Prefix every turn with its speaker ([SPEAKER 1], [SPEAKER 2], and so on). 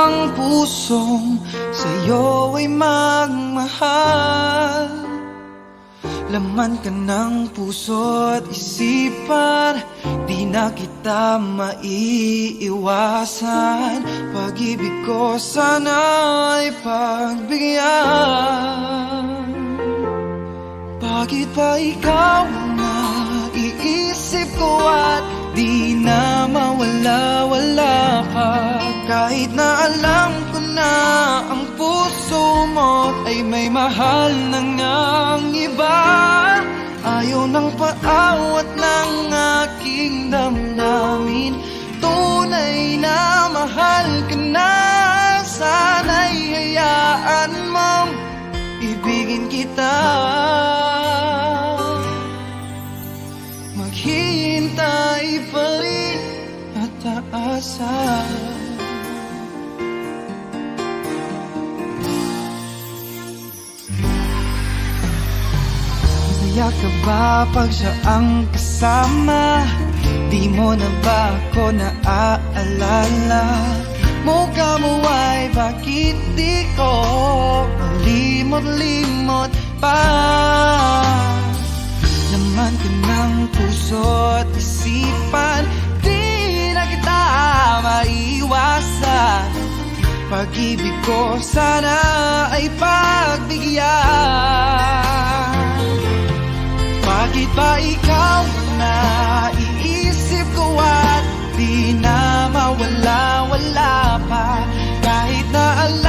[SPEAKER 1] ang pusong sa'yo ay magmahal. Laman ka ng puso't isipan, di na kita maiiwasan. Pag-ibig ko sana'y pagbigyan. Bakit ba ikaw na iisip ko at di na mawala-wala ka? Kahit na alam ko na ang puso mo ay may mahal na ngang iba. Ayaw ng paawat ng aking damdamin, tunay na mahal ka na. Sana'y hayaan mong ibigin kita. Maghihintay pa rin at aasa. Masaya ka ba pag siya ang kasama? Di mo na ba ako naaalala? Mukha mo ay bakit di ko malimot-limot pa? Laman ka ng puso't isipan, di na kita maiwasan. Pag-ibig ko sana ay pagbigyan. Bakit ba ikaw na iisip ko at di na mawala-wala pa? Kahit na alam